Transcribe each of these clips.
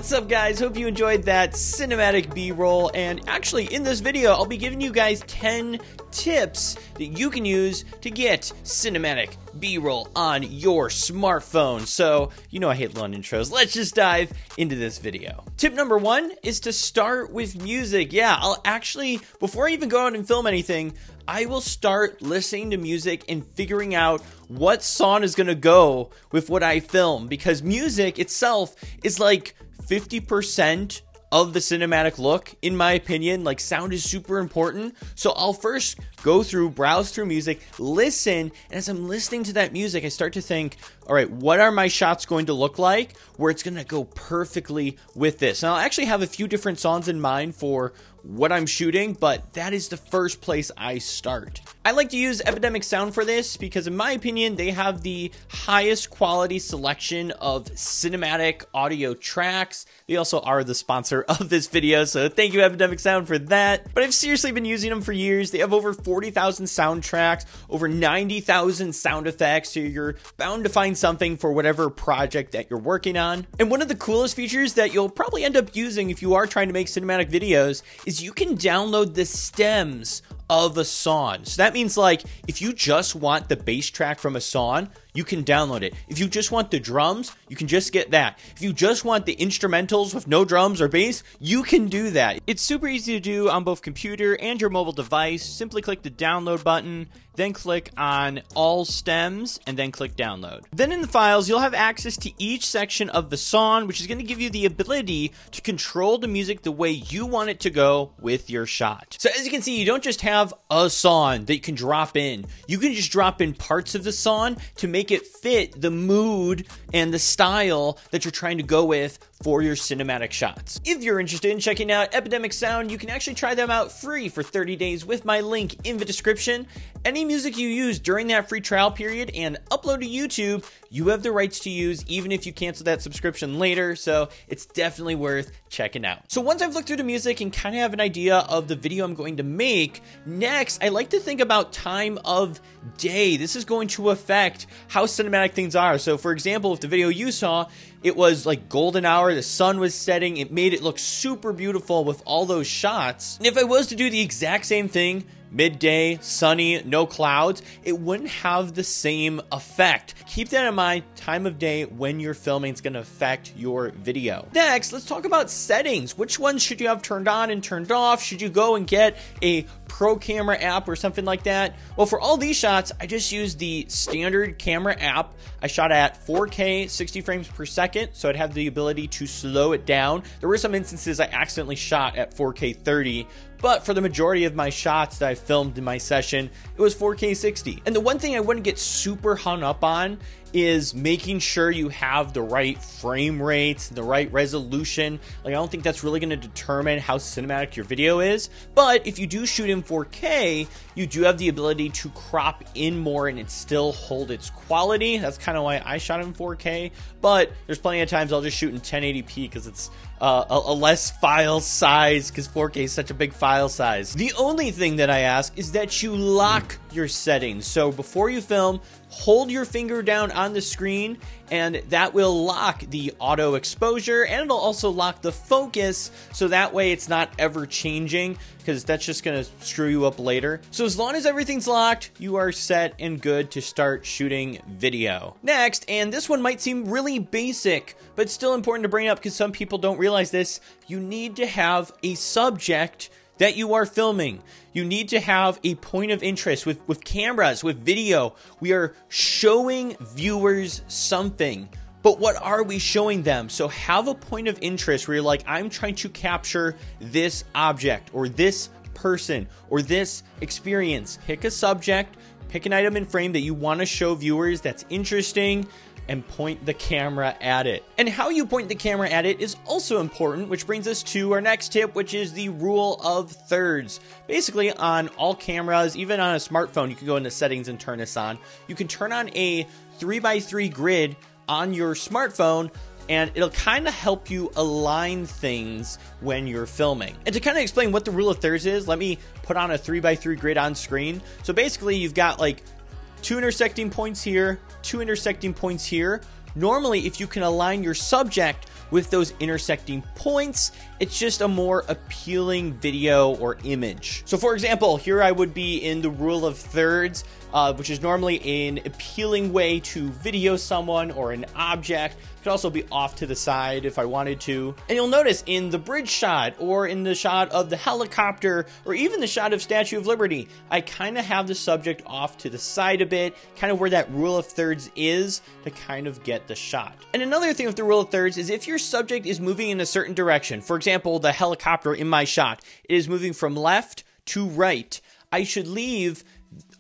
What's up, guys? Hope you enjoyed that cinematic B-roll, and actually in this video I'll be giving you guys 10 tips that you can use to get cinematic B-roll on your smartphone. So, you know I hate long intros. Let's just dive into this video. Tip number 1 is to start with music. Yeah, I'll actually, before I even go out and film anything, I will start listening to music and figuring out what song is going to go with what I film, because music itself is like 50% of the cinematic look, in my opinion. Like, sound is super important. So I'll first go through, browse through music, listen, and as I'm listening to that music, I start to think, all right, what are my shots going to look like where it's going to go perfectly with this? And I'll actually have a few different songs in mind for what I'm shooting, but that is the first place I start. I like to use Epidemic Sound for this because, in my opinion, they have the highest quality selection of cinematic audio tracks. They also are the sponsor of this video, so thank you, Epidemic Sound, for that. But I've seriously been using them for years. They have over 40,000 soundtracks, over 90,000 sound effects, so you're bound to find something for whatever project that you're working on. And one of the coolest features that you'll probably end up using if you are trying to make cinematic videos is you can download the stems of a song. So that means, like, if you just want the bass track from a song, you can download it. If you just want the drums, you can just get that. If you just want the instrumentals with no drums or bass, you can do that. It's super easy to do on both computer and your mobile device. Simply click the download button, then click on all stems, and then click download. Then in the files, you'll have access to each section of the song, which is going to give you the ability to control the music the way you want it to go with your shot. So as you can see, you don't just have a song that you can drop in. You can just drop in parts of the song to make it fit the mood and the style that you're trying to go with for your cinematic shots. If you're interested in checking out Epidemic Sound, you can actually try them out free for 30 days with my link in the description. Any music you use during that free trial period and upload to YouTube, you have the rights to use even if you cancel that subscription later, so it's definitely worth checking out. So once I've looked through the music and kind of have an idea of the video I'm going to make, next I like to think about time of day. This is going to affect how cinematic things are. So for example, if the video you saw, it was like golden hour, the sun was setting, it made it look super beautiful with all those shots. And if I was to do the exact same thing, midday, sunny, no clouds, it wouldn't have the same effect. Keep that in mind. Time of day when you're filming is going to affect your video. Next, let's talk about settings. Which ones should you have turned on and turned off? Should you go and get a pro camera app or something like that? Well, for all these shots, I just used the standard camera app. I shot at 4K 60 frames per second, so I'd have the ability to slow it down. There were some instances I accidentally shot at 4K 30, but for the majority of my shots that I filmed in my session, it was 4K 60. And the one thing I wouldn't get super hung up on is making sure you have the right frame rates, the right resolution. Like, I don't think that's really going to determine how cinematic your video is. But if you do shoot in 4K, you do have the ability to crop in more and it still hold its quality. That's kind of why I shot in 4K. But there's plenty of times I'll just shoot in 1080p because it's a less file size, because 4K is such a big file size. The only thing that I ask is that you lock your settings. So before you film, hold your finger down on the screen, and that will lock the auto exposure, and it'll also lock the focus, so that way it's not ever changing, because that's just going to screw you up later. So as long as everything's locked, you are set and good to start shooting video. Next, and this one might seem really basic, but it's still important to bring up because some people don't realize this, you need to have a subject that you are filming. You need to have a point of interest with cameras, with video. We are showing viewers something, but what are we showing them? So have a point of interest where you're like, I'm trying to capture this object or this person or this experience. Pick a subject, pick an item in frame that you want to show viewers that's interesting, and point the camera at it. And how you point the camera at it is also important, which brings us to our next tip, which is the rule of thirds. Basically, on all cameras, even on a smartphone, you can go into settings and turn this on. You can turn on a 3x3 grid on your smartphone, and it'll kind of help you align things when you're filming. And to kind of explain what the rule of thirds is, let me put on a 3x3 grid on screen. So basically, you've got like 2 intersecting points here, 2 intersecting points here. Normally, if you can align your subject with those intersecting points, it's just a more appealing video or image. So for example, here I would be in the rule of thirds, which is normally an appealing way to video someone or an object. It could also be off to the side if I wanted to. And you'll notice in the bridge shot, or in the shot of the helicopter, or even the shot of Statue of Liberty, I kind of have the subject off to the side a bit, kind of where that rule of thirds is, to kind of get the shot. And another thing with the rule of thirds is if your subject is moving in a certain direction, for example, the helicopter in my shot, it is moving from left to right, I should leave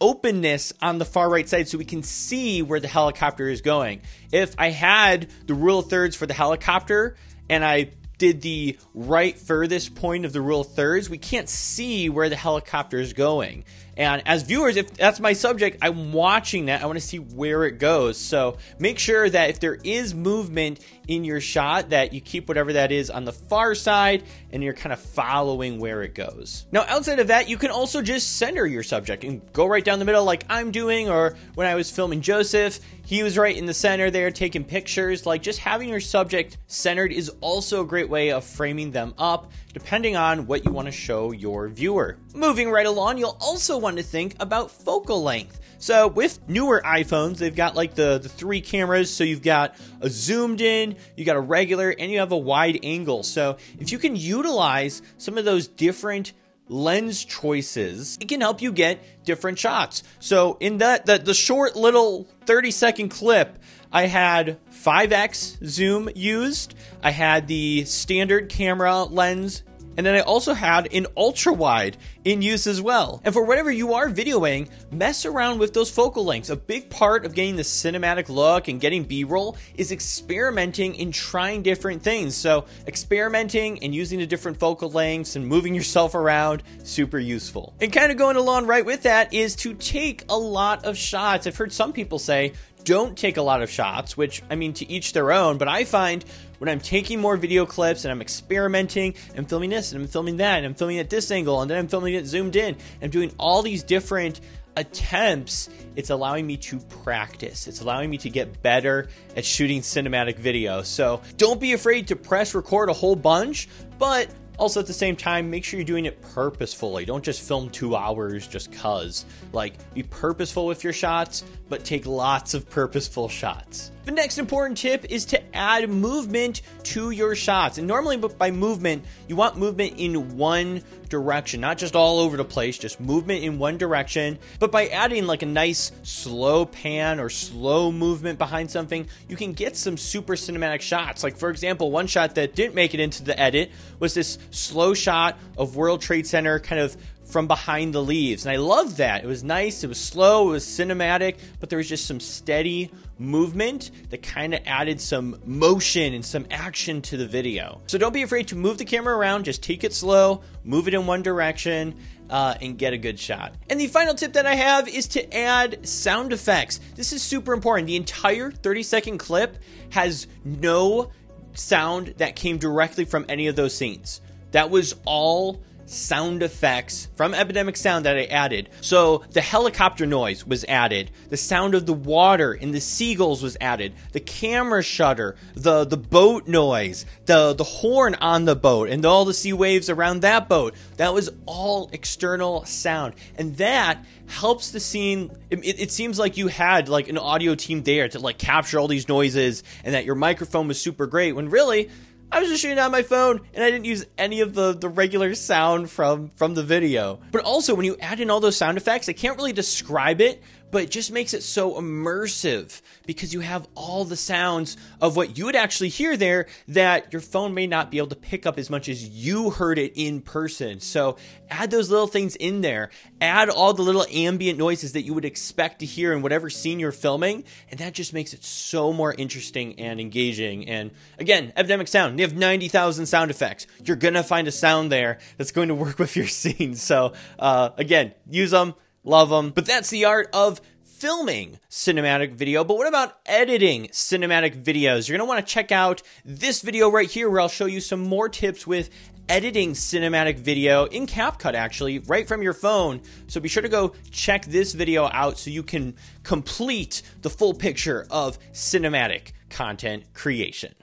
openness on the far right side so we can see where the helicopter is going. If I had the rule of thirds for the helicopter and I did the right furthest point of the rule of thirds, we can't see where the helicopter is going. And as viewers, if that's my subject, I'm watching that, I want to see where it goes. So make sure that if there is movement in your shot, that you keep whatever that is on the far side and you're kind of following where it goes. Now, outside of that, you can also just center your subject and go right down the middle like I'm doing, or when I was filming Joseph, he was right in the center there taking pictures. Like, just having your subject centered is also a great way of framing them up, depending on what you want to show your viewer. Moving right along, you'll also want to think about focal length. So with newer iPhones, they've got like the 3 cameras. So you've got a zoomed in, you got a regular, and you have a wide angle. So if you can utilize some of those different lens choices, it can help you get different shots. So in the short little 30-second clip, I had 5x zoom used, I had the standard camera lens, and then I also had an ultra wide in use as well. And for whatever you are videoing, mess around with those focal lengths. A big part of getting the cinematic look and getting B-roll is experimenting and trying different things. So experimenting and using the different focal lengths and moving yourself around, super useful. And kind of going along right with that is to take a lot of shots. I've heard some people say, don't take a lot of shots, which, I mean, to each their own, but I find when I'm taking more video clips and I'm experimenting, I'm filming this and I'm filming that and I'm filming at this angle and then I'm filming it zoomed in, I'm doing all these different attempts, it's allowing me to practice. It's allowing me to get better at shooting cinematic video. So don't be afraid to press record a whole bunch, but also at the same time, make sure you're doing it purposefully. Don't just film 2 hours just cause. Like, be purposeful with your shots, but take lots of purposeful shots. The next important tip is to add movement to your shots. And normally by movement, you want movement in one direction, not just all over the place, just movement in one direction. But by adding like a nice slow pan or slow movement behind something, you can get some super cinematic shots. Like, for example, one shot that didn't make it into the edit was this slow shot of World Trade Center kind of from behind the leaves. And I loved that. It was nice, it was slow, it was cinematic, but there was just some steady movement that kind of added some motion and some action to the video. So don't be afraid to move the camera around, just take it slow, move it in one direction, and get a good shot. And the final tip that I have is to add sound effects. This is super important. The entire 30-second clip has no sound that came directly from any of those scenes. That was all sound effects from Epidemic Sound that I added. So the helicopter noise was added, the sound of the water and the seagulls was added, the camera shutter, the boat noise, the horn on the boat and all the sea waves around that boat. That was all external sound, and that helps the scene. It seems like you had like an audio team there to like capture all these noises and that your microphone was super great, when really I was just shooting on my phone and I didn't use any of the regular sound from the video. But also when you add in all those sound effects, I can't really describe it, but it just makes it so immersive because you have all the sounds of what you would actually hear there that your phone may not be able to pick up as much as you heard it in person. So add those little things in there. Add all the little ambient noises that you would expect to hear in whatever scene you're filming, and that just makes it so more interesting and engaging. And again, Epidemic Sound, they have 90,000 sound effects. You're gonna find a sound there that's going to work with your scene. So again, use them. Love them. But that's the art of filming cinematic video. But what about editing cinematic videos? You're going to want to check out this video right here where I'll show you some more tips with editing cinematic video in CapCut, actually, right from your phone. So be sure to go check this video out so you can complete the full picture of cinematic content creation.